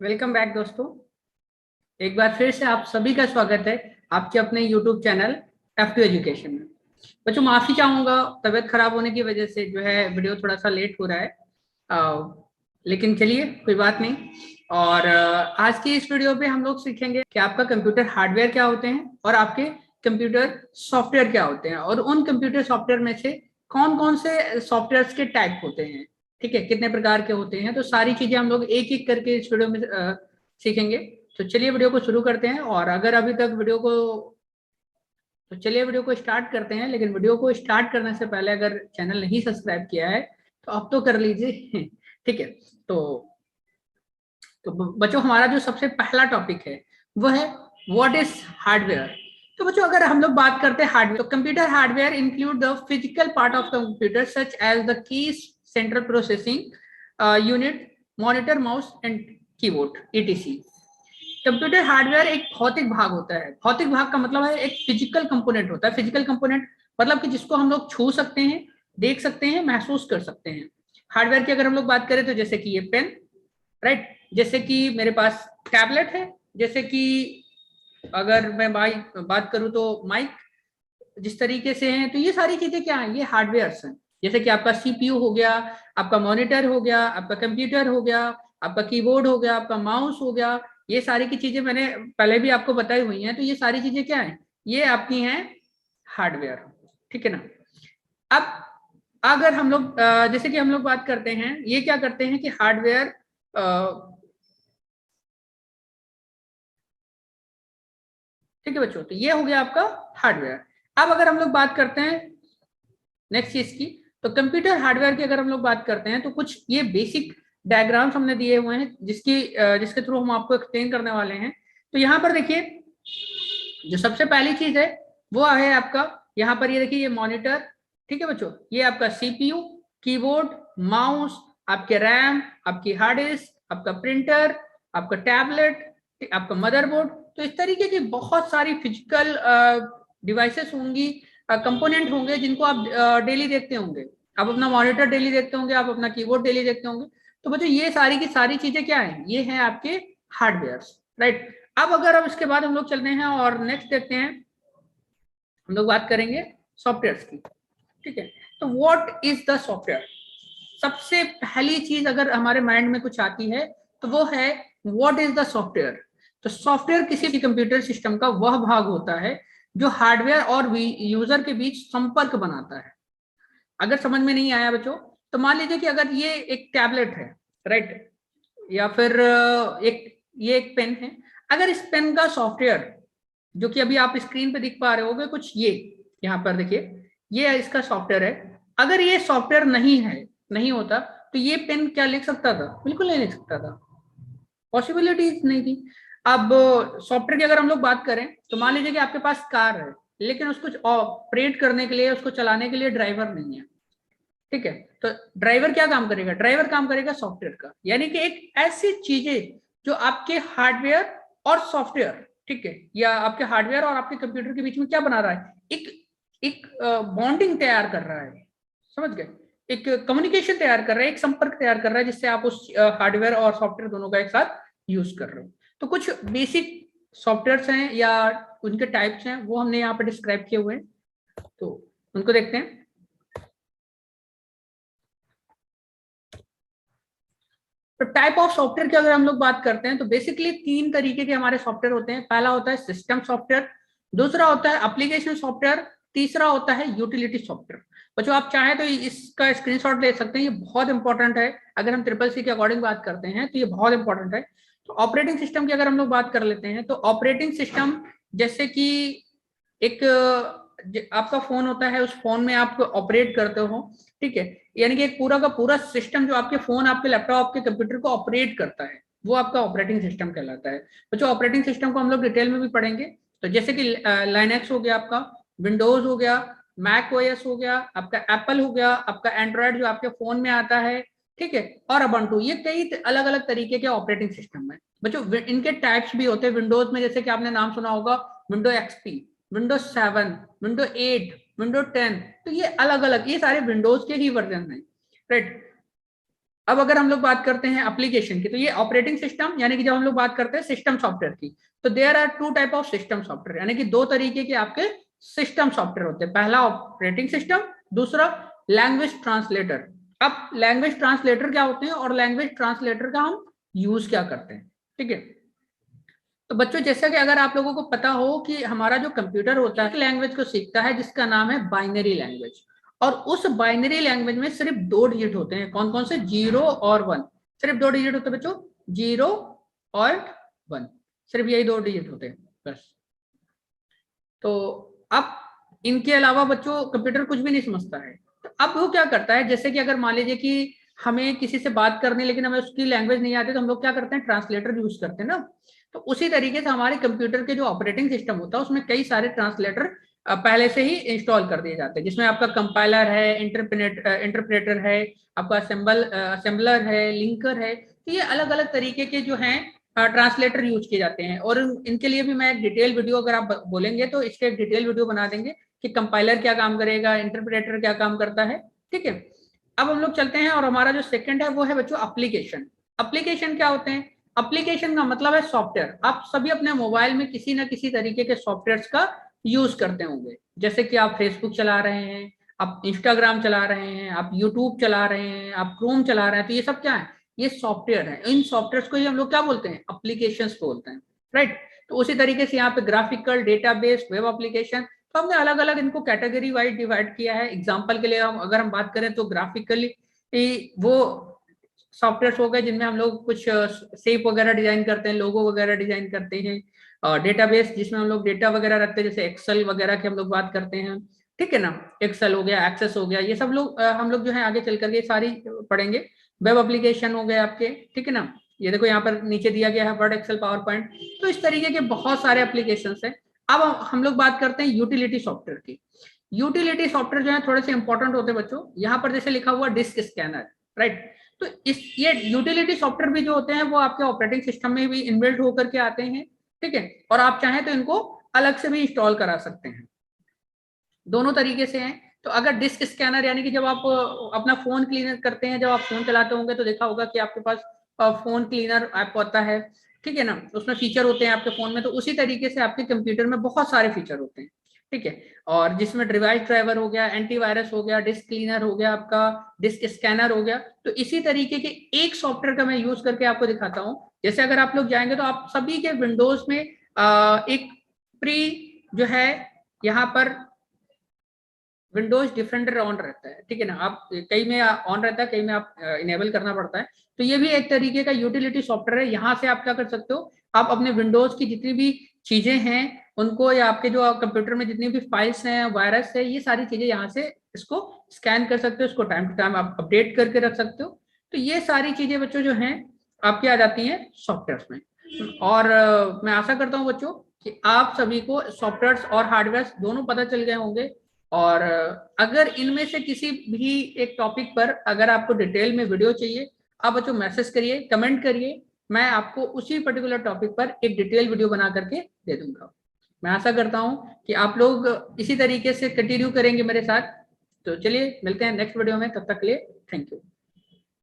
Welcome back दोस्तों। एक बार फिर से आप सभी का स्वागत है आपके अपने यूट्यूब चैनल F2 एजुकेशन में। बच्चों माफी चाहूंगा, तबीयत खराब होने की वजह से जो है वीडियो थोड़ा सा लेट हो रहा है। लेकिन चलिए कोई बात नहीं। और आज की इस वीडियो पे हम लोग सीखेंगे कि आपका कंप्यूटर हार्डवेयर क्या होते हैं और आपके कंप्यूटर सॉफ्टवेयर क्या होते हैं, और उन कंप्यूटर सॉफ्टवेयर में से कौन कौन से सॉफ्टवेयर के टाइप होते हैं, ठीक है, कितने प्रकार के होते हैं। तो सारी चीजें हम लोग एक एक करके इस वीडियो में सीखेंगे। तो चलिए वीडियो को शुरू करते हैं। और अगर अभी तक वीडियो को तो चलिए वीडियो को स्टार्ट करते हैं। लेकिन वीडियो को स्टार्ट करने से पहले अगर चैनल नहीं सब्सक्राइब किया है तो अब तो कर लीजिए ठीक है। तो बच्चों हमारा जो सबसे पहला टॉपिक है वो है व्हाट इज हार्डवेयर। तो बच्चों अगर हम लोग बात करते हैं हार्डवेयर, तो computer hardware include the physical part of computer such as the keys, central processing unit, monitor, mouse and keyboard etc। Computer hardware एक भौतिक भाग होता है। भौतिक भाग का मतलब है एक फिजिकल कंपोनेंट होता है। फिजिकल कंपोनेंट मतलब कि जिसको हम लोग छू सकते हैं, देख सकते हैं, महसूस कर सकते हैं। हार्डवेयर की अगर हम लोग बात करें तो जैसे कि ये पेन, राइट, जैसे कि मेरे पास टैबलेट है, जैसे कि अगर मैं बात करूं तो माइक, जिस तरीके से हैं। तो ये सारी चीजें क्या हैं, ये हार्डवेयर्स हैं। जैसे कि आपका सीपीयू हो गया, आपका मॉनिटर हो गया, आपका कंप्यूटर हो गया, आपका कीबोर्ड हो गया, आपका माउस हो गया। ये सारी की चीजें मैंने पहले भी आपको बताई हुई हैं। तो ये सारी चीजें क्या हैं, ये आपकी हैं हार्डवेयर, ठीक है ना। अब अगर हम लोग जैसे कि हम लोग बात करते हैं, ये क्या करते हैं कि हार्डवेयर, ठीक है बच्चों, तो ये हो गया आपका हार्डवेयर। अब अगर हम लोग बात करते हैं नेक्स्ट चीज की, तो कंप्यूटर हार्डवेयर की अगर हम लोग बात करते हैं तो कुछ ये बेसिक डायग्राम्स हमने दिए हुए हैं जिसके थ्रू हम आपको एक्सप्लेन करने वाले हैं। तो यहाँ पर देखिए, जो सबसे पहली चीज है वो है आपका, यहाँ पर ये देखिए, ये मॉनिटर, ठीक है बच्चों, ये आपका सीपीयू, कीबोर्ड, माउस, आपके रैम, आपकी हार्ड डिस्क, आपका प्रिंटर, आपका टैबलेट, आपका मदरबोर्ड। तो इस तरीके की बहुत सारी फिजिकल डिवाइसेस होंगी, कंपोनेंट होंगे जिनको आप डेली देखते होंगे। आप अपना मॉनिटर डेली देखते होंगे, आप अपना कीबोर्ड डेली देखते होंगे। तो बच्चों ये सारी की सारी चीजें क्या है, ये है आपके हार्डवेयर, राइट। अब अगर अब इसके बाद हम लोग चलते हैं और नेक्स्ट देखते हैं, हम लोग बात करेंगे सॉफ्टवेयर की, ठीक है। तो व्हाट इज द सॉफ्टवेयर। सबसे पहली चीज अगर हमारे माइंड में कुछ आती है तो वो है व्हाट इज द सॉफ्टवेयर। तो सॉफ्टवेयर किसी भी कंप्यूटर सिस्टम का वह भाग होता है जो हार्डवेयर और यूजर के बीच संपर्क बनाता है। अगर समझ में नहीं आया बच्चों, तो मान लीजिए कि अगर ये एक टैबलेट है, राइट, या फिर ये एक पेन है। अगर इस पेन का सॉफ्टवेयर, जो कि अभी आप स्क्रीन पे दिख पा रहे होगे कुछ, ये यहाँ पर देखिए, ये इसका सॉफ्टवेयर है। अगर ये सॉफ्टवेयर नहीं है, नहीं होता, तो ये पेन क्या लिख सकता था, बिल्कुल नहीं लिख सकता था, पॉसिबिलिटीज नहीं थी। अब सॉफ्टवेयर की अगर हम लोग बात करें तो मान लीजिए कि आपके पास कार है, लेकिन उसको ऑपरेट करने के लिए, उसको चलाने के लिए ड्राइवर नहीं है, ठीक है। तो ड्राइवर क्या काम करेगा, ड्राइवर काम करेगा सॉफ्टवेयर का। यानी कि एक ऐसी चीजें जो आपके हार्डवेयर और सॉफ्टवेयर, ठीक है, या आपके हार्डवेयर और आपके कंप्यूटर के बीच में क्या बना रहा है, एक एक बॉन्डिंग तैयार कर रहा है, समझ गए, एक कम्युनिकेशन तैयार कर रहा है, एक संपर्क तैयार कर रहा है, जिससे आप उस हार्डवेयर और सॉफ्टवेयर दोनों का एक साथ यूज कर रहे हो। तो कुछ बेसिक सॉफ्टवेयर हैं या उनके टाइप्स हैं वो हमने यहाँ पर डिस्क्राइब किए हुए हैं, तो उनको देखते हैं। तो टाइप ऑफ सॉफ्टवेयर की अगर हम लोग बात करते हैं तो बेसिकली तीन तरीके के हमारे सॉफ्टवेयर होते हैं। पहला होता है सिस्टम सॉफ्टवेयर, दूसरा होता है एप्लीकेशन सॉफ्टवेयर, तीसरा होता है यूटिलिटी सॉफ्टवेयर। बच्चों आप चाहें तो इसका स्क्रीनशॉट ले सकते हैं, ये बहुत इंपॉर्टेंट है। अगर हम ट्रिपल सी के अकॉर्डिंग बात करते हैं तो ये बहुत इंपॉर्टेंट है। तो ऑपरेटिंग सिस्टम की अगर हम लोग बात कर लेते हैं, तो ऑपरेटिंग सिस्टम जैसे कि एक आपका फोन होता है, उस फोन में आप ऑपरेट करते हो, ठीक है। यानी कि एक पूरा का पूरा सिस्टम जो आपके फोन, आपके लैपटॉप, आपके कंप्यूटर को ऑपरेट करता है, वो आपका ऑपरेटिंग सिस्टम कहलाता है। तो जो ऑपरेटिंग सिस्टम को हम लोग डिटेल में भी पढ़ेंगे। तो जैसे कि लाइनेक्स हो गया, आपका विंडोज हो गया, मैक ओएस हो गया, आपका एप्पल हो गया, आपका एंड्रॉयड जो आपके फोन में आता है, ठीक है, और अबंटू, ये कई अलग अलग तरीके के ऑपरेटिंग सिस्टम है। बच्चों इनके टाइप्स भी होते हैं। विंडोज में जैसे कि आपने नाम सुना होगा, window XP, window 7, window 8, window 10। तो ये अलग अलग, ये सारे विंडोज के ही वर्जन हैं, राइट। अब अगर हम लोग बात करते हैं एप्लीकेशन की, तो ये ऑपरेटिंग सिस्टम, यानी कि जब हम लोग बात करते हैं सिस्टम सॉफ्टवेयर की, तो there are two type of system software, यानी कि दो तरीके के आपके सिस्टम सॉफ्टवेयर होते हैं। पहला ऑपरेटिंग सिस्टम, दूसरा लैंग्वेज ट्रांसलेटर। अब लैंग्वेज ट्रांसलेटर क्या होते हैं और लैंग्वेज ट्रांसलेटर का हम यूज क्या करते हैं, ठीक है। तो बच्चों जैसा कि अगर आप लोगों को पता हो कि हमारा जो कंप्यूटर होता है लैंग्वेज को सीखता है जिसका नाम है बाइनरी लैंग्वेज, और उस बाइनरी लैंग्वेज में सिर्फ दो डिजिट होते हैं। कौन कौन से? 0 और 1, सिर्फ दो डिजिट होते हैं बच्चों, 0 और 1, सिर्फ यही दो डिजिट होते हैं बस। तो अब इनके अलावा बच्चों कंप्यूटर कुछ भी नहीं समझता है। तो अब वो क्या करता है, जैसे कि अगर मान लीजिए कि हमें किसी से बात करनी लेकिन हमें उसकी लैंग्वेज नहीं आती, तो हम लोग क्या करते हैं? ट्रांसलेटर यूज करते हैं ना। तो उसी तरीके से हमारे कंप्यूटर के जो ऑपरेटिंग सिस्टम होता है उसमें कई सारे ट्रांसलेटर पहले से ही इंस्टॉल कर दिए जाते हैं, जिसमें आपका कंपाइलर है, इंटरप्रेटर है, आपका असेंबलर है, लिंकर है। तो ये अलग अलग तरीके के जो हैं ट्रांसलेटर यूज किए जाते हैं। और इनके लिए भी मैं एक डिटेल वीडियो, अगर आप बोलेंगे तो इसके एक डिटेल वीडियो बना देंगे कि कंपाइलर क्या काम करेगा, इंटरप्रेटर क्या काम करता है, ठीक है। अब हम लोग चलते हैं और हमारा जो सेकंड है वो है बच्चों एप्लीकेशन। एप्लीकेशन क्या होते हैं? एप्लीकेशन का मतलब है सॉफ्टवेयर। आप सभी अपने मोबाइल में किसी ना किसी तरीके के सॉफ्टवेयर का यूज करते होंगे, जैसे कि आप फेसबुक चला रहे हैं, आप इंस्टाग्राम चला रहे हैं, आप यूट्यूब चला रहे हैं, आप क्रोम चला रहे हैं। तो ये सब क्या है? ये सॉफ्टवेयर है। इन सॉफ्टवेयर को ही हम लोग क्या बोलते हैं? एप्लीकेशंस बोलते हैं, राइट। तो उसी तरीके से यहाँ पे ग्राफिकल, डेटाबेस, वेब एप्लीकेशन, तो हमने अलग अलग इनको कैटेगरी वाइज डिवाइड किया है। एग्जांपल के लिए अगर हम बात करें तो ग्राफिकली वो सॉफ्टवेयर हो गए जिनमें हम लोग कुछ शेप वगैरह डिजाइन करते हैं, लोगो वगैरह डिजाइन करते हैं। डेटाबेस जिसमें हम लोग डेटा वगैरह रखते हैं, जैसे एक्सेल वगैरह की हम लोग बात करते हैं, ठीक है ना। एक्सेल हो गया, एक्सेस हो गया, ये सब लोग हम लोग जो है आगे चल करके सारी पढ़ेंगे। वेब एप्लीकेशन हो गए आपके, ठीक है ना। ये देखो यहाँ पर नीचे दिया गया है वर्ड, एक्सेल, पावर पॉइंट। तो इस तरीके के बहुत सारे एप्लीकेशन है। अब हम लोग बात करते हैं यूटिलिटी सॉफ्टवेयर की। यूटिलिटी सॉफ्टवेयर जो है थोड़े से इंपॉर्टेंट होते हैं बच्चों। यहाँ पर जैसे लिखा हुआ डिस्क स्कैनर, राइट। तो ये यूटिलिटी सॉफ्टवेयर भी जो होते हैं वो आपके ऑपरेटिंग सिस्टम में भी इनबिल्ट होकर के आते हैं, ठीक है। और आप चाहें तो इनको अलग से भी इंस्टॉल करा सकते हैं, दोनों तरीके से हैं। तो अगर डिस्क स्कैनर, यानी कि जब आप अपना फोन क्लीनर करते हैं, जब आप फोन चलाते होंगे तो देखा होगा कि आपके पास फोन क्लीनर ऐप होता है, ठीक है ना। उसमें फीचर होते हैं आपके फोन में, तो उसी तरीके से आपके कंप्यूटर में बहुत सारे फीचर होते हैं, ठीक है। और जिसमें डिवाइस ड्राइवर हो गया, एंटीवायरस हो गया, डिस्क क्लीनर हो गया, आपका डिस्क स्कैनर हो गया। तो इसी तरीके के एक सॉफ्टवेयर का मैं यूज करके आपको दिखाता हूँ। जैसे अगर आप लोग जाएंगे तो आप सभी के विंडोज में एक प्री जो है यहाँ पर विंडोज डिफेंडर ऑन रहता है, ठीक है ना। आप कई में ऑन रहता है, कई में आप इनेबल करना पड़ता है। तो ये भी एक तरीके का यूटिलिटी सॉफ्टवेयर है। यहाँ से आप क्या कर सकते हो, आप अपने विंडोज की जितनी भी चीजें हैं उनको, या आपके जो कंप्यूटर में जितनी भी फाइल्स हैं, वायरस है, ये सारी चीजें यहाँ से इसको स्कैन कर सकते हो, इसको टाइम टू टाइम आप अपडेट करके रख सकते हो। तो ये सारी चीजें बच्चों जो हैं आपकी आ जाती हैं सॉफ्टवेयर में। और मैं आशा करता हूँ बच्चों कि आप सभी को सॉफ्टवेयर और हार्डवेयर दोनों पता चल गए होंगे। और अगर इनमें से किसी भी एक टॉपिक पर अगर आपको डिटेल में वीडियो चाहिए, आप बच्चों मैसेज करिए, कमेंट करिए, मैं आपको उसी पर्टिकुलर टॉपिक पर एक डिटेल वीडियो बना करके दे दूंगा। मैं आशा करता हूं कि आप लोग इसी तरीके से कंटिन्यू करेंगे मेरे साथ। तो चलिए मिलते हैं नेक्स्ट वीडियो में, तब तक के लिए थैंक यू।